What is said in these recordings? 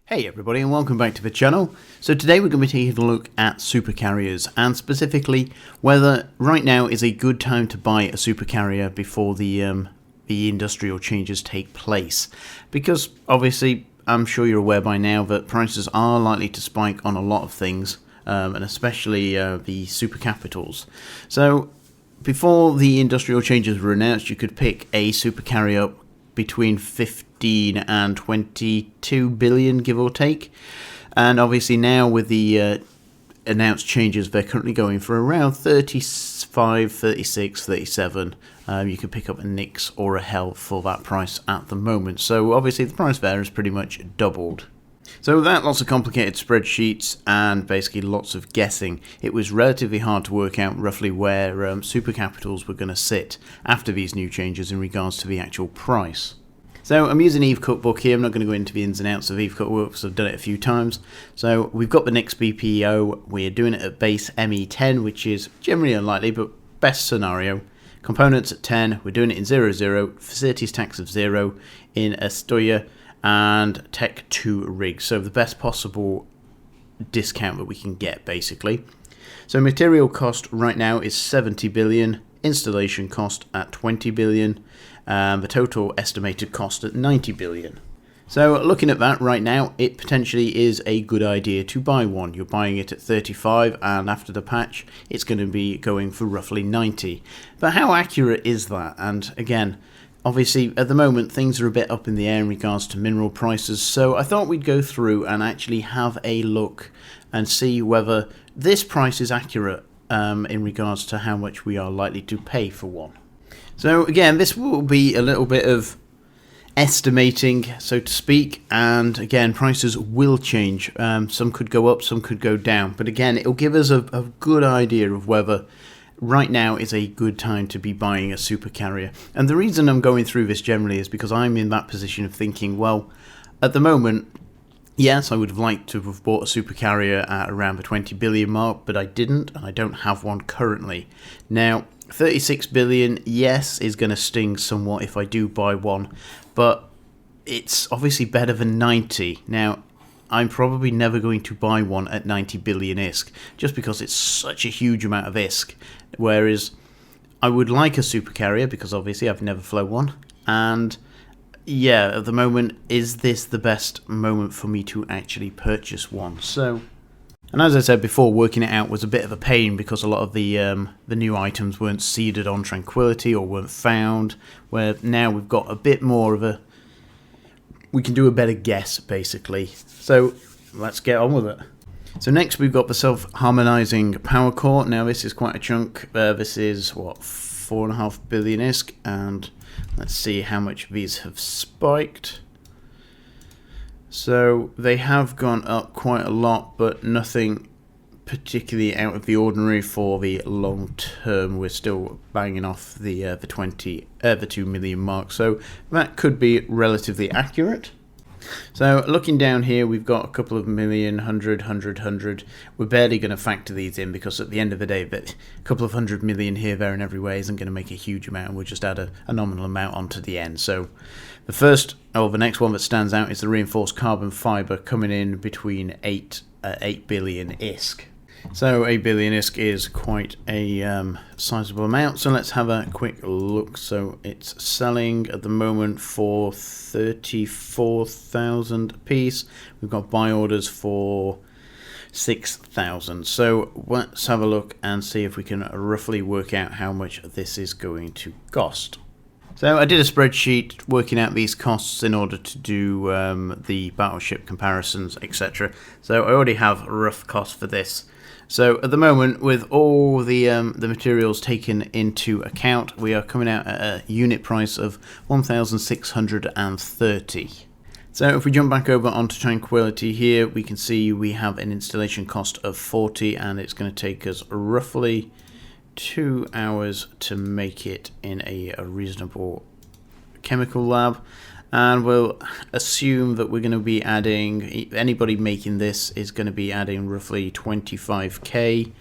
Hey everybody and welcome back to the channel. So today we're going to be taking a look at supercarriers and specifically whether right now is a good time to buy a supercarrier before the industrial changes take place. Because obviously I'm sure you're aware by now that prices are likely to spike on a lot of things and especially the super capitals. So before the industrial changes were announced, you could pick a supercarrier between 15 and 22 billion, give or take. And obviously now with the announced changes, they're currently going for around 35, 36, 37. You can pick up a Nix or a Hell for that price at the moment. So obviously the price there has pretty much doubled. So with that, lots of complicated spreadsheets and basically lots of guessing, it was relatively hard to work out roughly where super capitals were going to sit after these new changes in regards to the actual price. So I'm using Eve Cookbook here. I'm not going to go into the ins and outs of Eve Cookbook because I've done it a few times. So we've got the Nix BPO. We're doing it at base ME10, which is generally unlikely, but best scenario. Components at 10. We're doing it in 00. Facilities tax of 0 in Astoria. And Tech 2 rigs, so the best possible discount that we can get basically. So material cost right now is 70 billion, installation cost at 20 billion, and the total estimated cost at 90 billion. So looking at that right now, it potentially is a good idea to buy one. You're buying it at 35 and after the patch it's going to be going for roughly 90. But how accurate is that? And again, obviously, at the moment, things are a bit up in the air in regards to mineral prices, so I thought we'd go through and actually have a look and see whether this price is accurate in regards to how much we are likely to pay for one. So again, this will be a little bit of estimating, so to speak, and again, prices will change. Some could go up, some could go down, but again, it'll give us a good idea of whether right now is a good time to be buying a supercarrier. And the reason I'm going through this generally is because I'm in that position of thinking, well, at the moment, yes, I would have liked to have bought a supercarrier at around the 20 billion mark, but I didn't, and I don't have one currently. Now, 36 billion, yes, is going to sting somewhat if I do buy one, but it's obviously better than 90. Now, I'm probably never going to buy one at 90 billion ISK, just because it's such a huge amount of ISK, whereas I would like a supercarrier, because obviously I've never flown one, and yeah, at the moment, is this the best moment for me to actually purchase one? So, and as I said before, working it out was a bit of a pain, because a lot of the new items weren't seeded on Tranquility or weren't found, where now we've got a bit more of a, we can do a better guess, basically. So let's get on with it. So next we've got the self-harmonizing power core. Now this is quite a chunk. This is, what, 4.5 billion ISK, and let's see how much these have spiked. So they have gone up quite a lot, but nothing particularly out of the ordinary for the long term. We're still banging off the 2 million mark, so that could be relatively accurate. So looking down here, we've got a couple of million, 100. We're barely going to factor these in, because at the end of the day, a couple of 100 million here, there and everywhere isn't going to make a huge amount, and we'll just add a nominal amount onto the end. So the next one that stands out is the reinforced carbon fibre, coming in between 8 billion ISK. So 8 billion ISK is quite a sizable amount, so let's have a quick look. So it's selling at the moment for 34,000 a piece. We've got buy orders for 6,000. So let's have a look and see if we can roughly work out how much this is going to cost. So I did a spreadsheet working out these costs in order to do the battleship comparisons, etc. So I already have a rough cost for this. So at the moment, with all the materials taken into account, we are coming out at a unit price of 1,630. So if we jump back over onto Tranquility here, we can see we have an installation cost of 40, and it's going to take us roughly 2 hours to make it in a reasonable chemical lab. And we'll assume that we're going to be adding, anybody making this is going to be adding roughly 25k,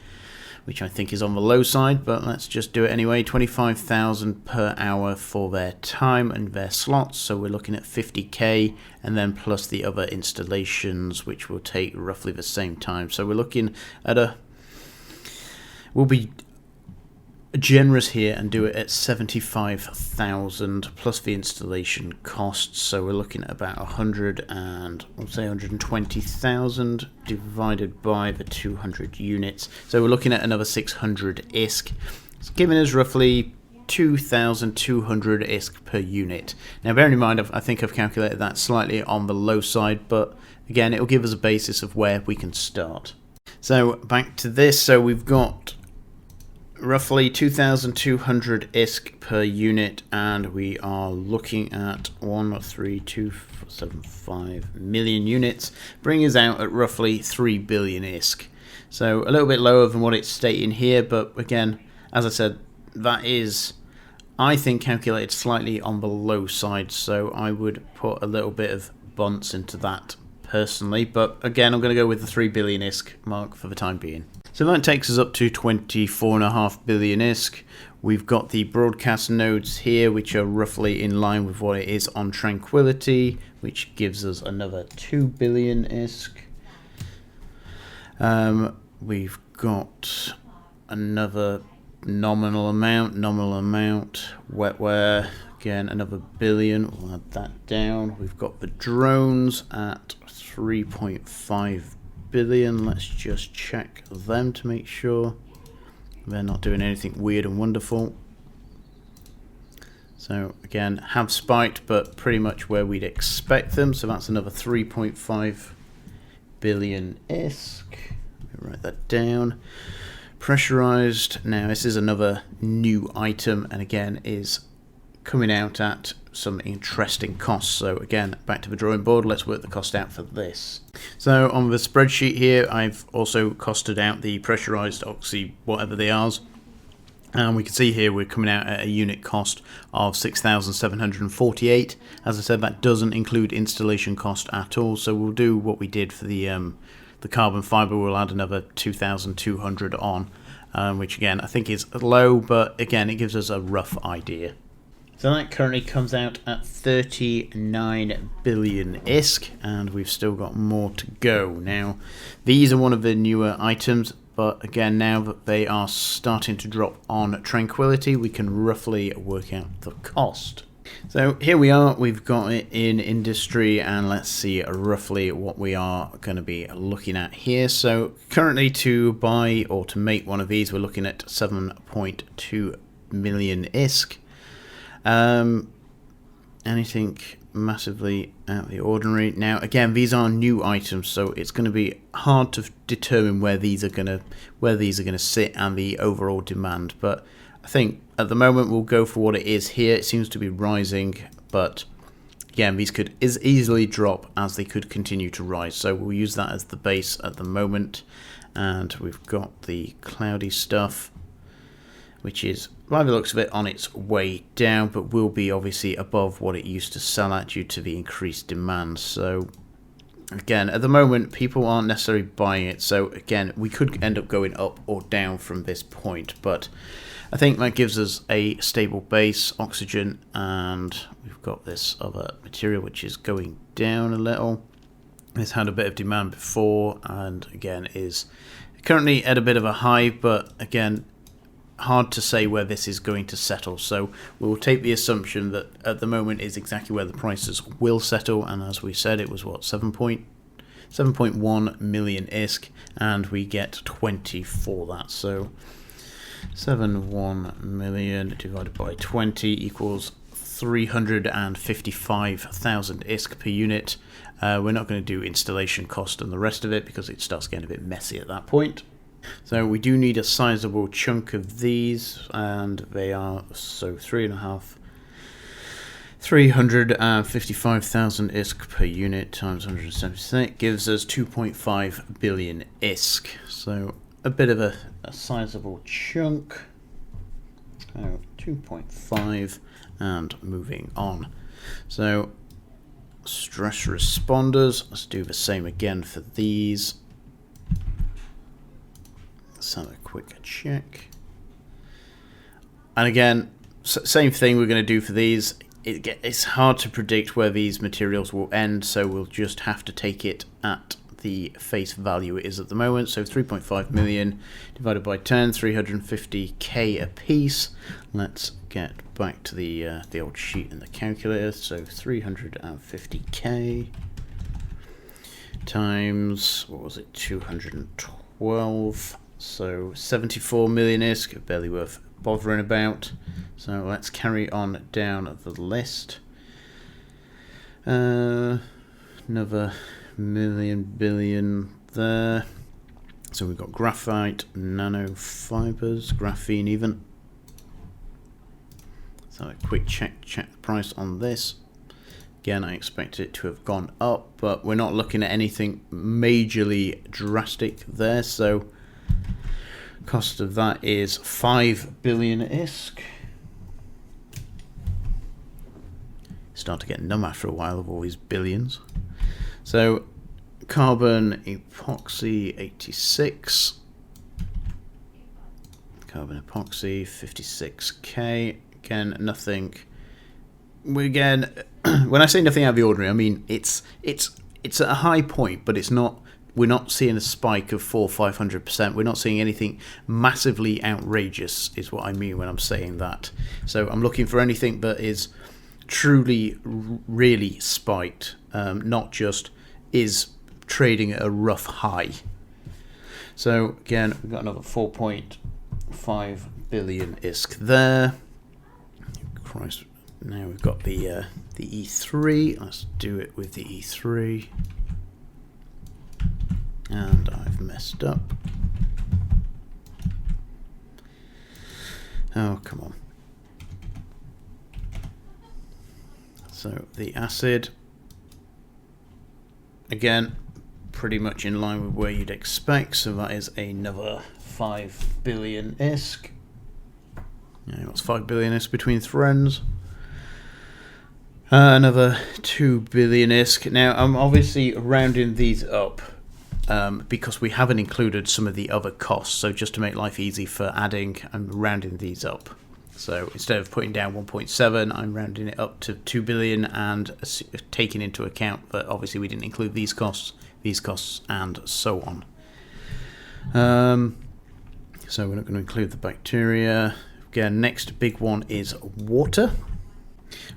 which I think is on the low side, but let's just do it anyway. 25,000 per hour for their time and their slots, so we're looking at 50k, and then plus the other installations, which will take roughly the same time. So we're looking at we'll be generous here and do it at 75,000 plus the installation costs, so we're looking at about 120,000 divided by the 200 units, so we're looking at another 600 ISK. It's giving us roughly 2,200 ISK per unit. Now bearing in mind, I think I've calculated that slightly on the low side, but again it'll give us a basis of where we can start. So back to this, so we've got roughly 2,200 ISK per unit, and we are looking at 13275 million units, bringing us out at roughly 3 billion ISK. So a little bit lower than what it's stating here, but again, as I said, that is, I think, calculated slightly on the low side, so I would put a little bit of bunts into that personally, but again I'm going to go with the 3 billion ISK mark for the time being. So that takes us up to 24.5 billion ISK. We've got the broadcast nodes here, which are roughly in line with what it is on Tranquility, which gives us another 2 billion ISK. We've got another nominal amount, wetware, again another billion, we'll add that down. We've got the drones at 3.5 billion. Let's just check them to make sure they're not doing anything weird and wonderful. So again, have spiked, but pretty much where we'd expect them, so that's another 3.5 billion ISK. Let me write that down. Pressurized, now this is another new item, and again is coming out at some interesting costs. So again, back to the drawing board, let's work the cost out for this. So on the spreadsheet here, I've also costed out the pressurized oxy whatever they are, and we can see here we're coming out at a unit cost of 6,748. As I said, that doesn't include installation cost at all, so we'll do what we did for the carbon fiber. We'll add another 2,200 on, which again I think is low, but again it gives us a rough idea. So that currently comes out at 39 billion ISK, and we've still got more to go. Now, these are one of the newer items, but again, now that they are starting to drop on Tranquility, we can roughly work out the cost. So here we are, we've got it in industry, and let's see roughly what we are going to be looking at here. So currently to buy or to make one of these, we're looking at 7.2 million ISK. Anything massively out of the ordinary. Now again, these are new items, so it's going to be hard to determine where these are going to sit and the overall demand, but I think at the moment we'll go for what it is here. It seems to be rising, but again these could easily drop as they could continue to rise, so we'll use that as the base at the moment. And we've got the cloudy stuff, which is, by the looks of it, on its way down, but will be obviously above what it used to sell at due to the increased demand. So again, at the moment people aren't necessarily buying it, so again we could end up going up or down from this point, but I think that gives us a stable base. Oxygen, and we've got this other material which is going down a little. It's had a bit of demand before, and again is currently at a bit of a high, but again hard to say where this is going to settle, so we'll take the assumption that at the moment is exactly where the prices will settle. And as we said, it was what, 7.1 million ISK, and we get 20 for that, so 7.1 million divided by 20 equals 355,000 ISK per unit. We're not going to do installation cost and the rest of it because it starts getting a bit messy at that point. So we do need a sizable chunk of these, and they are, so 355,000 ISK per unit times 176 gives us 2.5 billion ISK. So a bit of a sizable chunk. 2.5, and moving on. So stress responders, let's do the same again for these. Let's have a quick check. And again, same thing we're going to do for these. It's hard to predict where these materials will end, so we'll just have to take it at the face value it is at the moment. So 3.5 million divided by 10, 350k a piece. Let's get back to the old sheet in the calculator. So 350k times, what was it, 212. So 74 million ISK, barely worth bothering about. So let's carry on down the list. Another million billion there. So we've got graphite, nanofibers, graphene even. So a quick check the price on this. Again, I expect it to have gone up, but we're not looking at anything majorly drastic there. So cost of that is 5 billion ISK. Start to get numb after a while of all these billions. So carbon epoxy 86, carbon epoxy 56k. Again, nothing. Again, when I say nothing out of the ordinary, I mean it's at a high point, but it's not. We're not seeing a spike of 400-500%. We're not seeing anything massively outrageous, is what I mean when I'm saying that. So I'm looking for anything that is truly, really spiked, not just is trading at a rough high. So again, we've got another 4.5 billion ISK there. Christ, now we've got the E3. Let's do it with the E3. And I've messed up. Oh, come on. So the acid, again, pretty much in line with where you'd expect. So that is another 5 billion ISK. Yeah, what's 5 billion ISK between friends? Another 2 billion ISK. Now, I'm obviously rounding these up because we haven't included some of the other costs. So just to make life easy for adding, I'm rounding these up. So instead of putting down 1.7, I'm rounding it up to 2 billion and taking into account that obviously we didn't include these costs, and so on. So we're not going to include the bacteria. Again, next big one is water.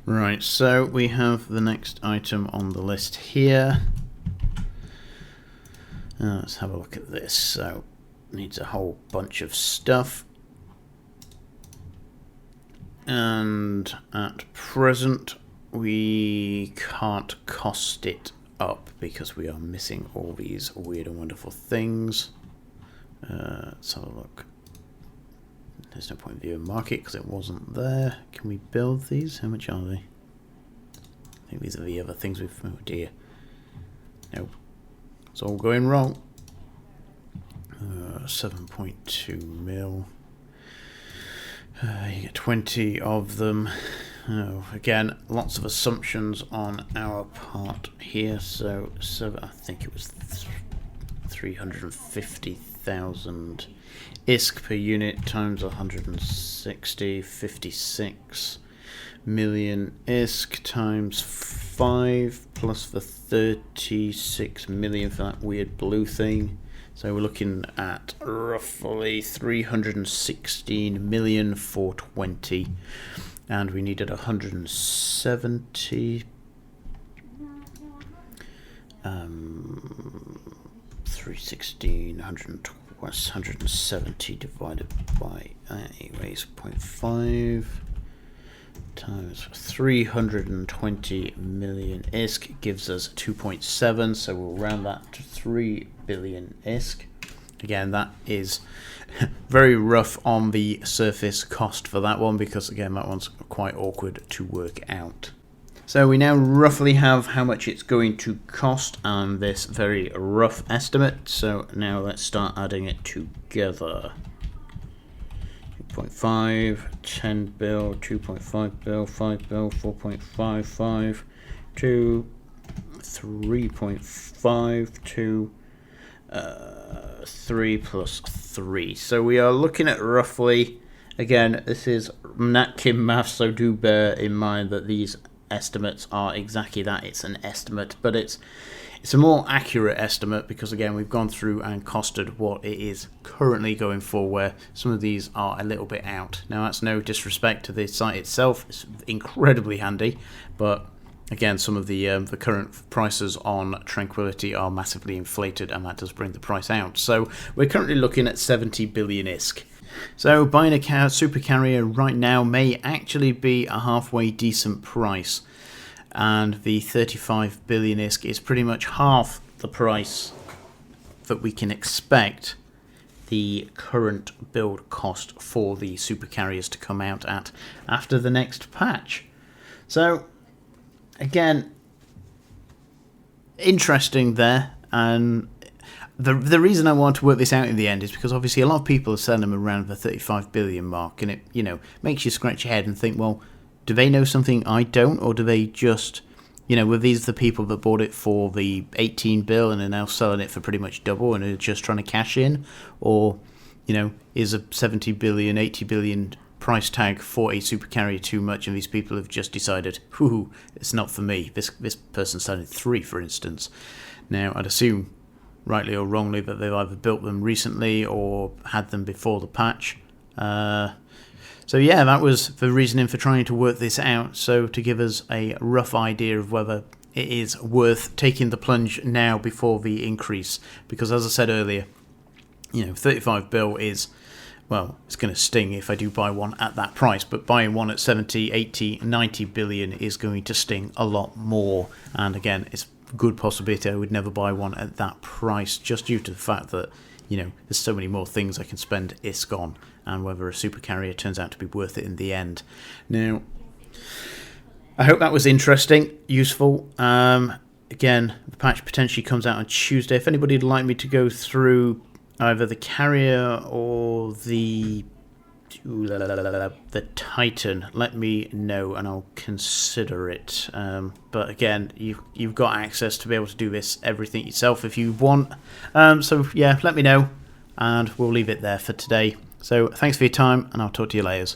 Right, so we have the next item on the list here. Let's have a look at this. So needs a whole bunch of stuff. And at present, we can't cost it up because we are missing all these weird and wonderful things. Let's have a look. There's no point in viewing market because it wasn't there. Can we build these? How much are they? I think these are the other things we've... Oh dear. Nope. It's all going wrong. 7.2 mil. You get 20 of them. Oh, again, lots of assumptions on our part here. So I think it was 350,000 ISK per unit times 160, 56 million ISK times 5 plus the 36 million for that weird blue thing. So we're looking at roughly 316 million for 20, and we needed 170. 316, 170 divided by, anyways, 0.5 times 320 million ISK gives us 2.7, so we'll round that to 3 billion ISK. Again, that is very rough on the surface cost for that one because, again, that one's quite awkward to work out. So we now roughly have how much it's going to cost on this very rough estimate. So now let's start adding it together. 2.5, 10 bill, 2.5 bill, 5 bill, 4.55, 2, 3.5, 2, 3 plus 3. So we are looking at roughly, again, this is napkin math, so do bear in mind that these estimates are exactly that. It's an estimate, but it's a more accurate estimate because, again, we've gone through and costed what it is currently going for, where some of these are a little bit out. Now, that's no disrespect to the site itself. It's incredibly handy, but again, some of the current prices on Tranquility are massively inflated, and that does bring the price out. So we're currently looking at 70 billion ISK. So buying a supercarrier right now may actually be a halfway decent price. And the 35 billion ISK is pretty much half the price that we can expect the current build cost for the supercarriers to come out at after the next patch. So, again, interesting there. And the reason I want to work this out in the end is because obviously a lot of people are selling them around the 35 billion mark, and it, you know, makes you scratch your head and think, well, do they know something I don't, or do they just, you know, were these the people that bought it for the 18 bill and are now selling it for pretty much double and are just trying to cash in? Or, you know, is a 70 billion, 80 billion price tag for a supercarrier too much, and these people have just decided, whoo, it's not for me. This person's selling 3, for instance. Now, I'd assume, rightly or wrongly, that they've either built them recently or had them before the patch. So yeah, that was the reasoning for trying to work this out, so to give us a rough idea of whether it is worth taking the plunge now before the increase. Because as I said earlier, you know, 35 bill is, well, it's going to sting if I do buy one at that price, but buying one at 70, 80, 90 billion is going to sting a lot more. And again, it's a good possibility I would never buy one at that price, just due to the fact that, you know, there's so many more things I can spend ISK on, and whether a supercarrier turns out to be worth it in the end. Now, I hope that was interesting, useful. Again, the patch potentially comes out on Tuesday. If anybody would like me to go through either the carrier or the Titan, let me know and I'll consider it. But again, you've got access to be able to do everything yourself if you want. So yeah, let me know, and we'll leave it there for today. So thanks for your time, and I'll talk to you later.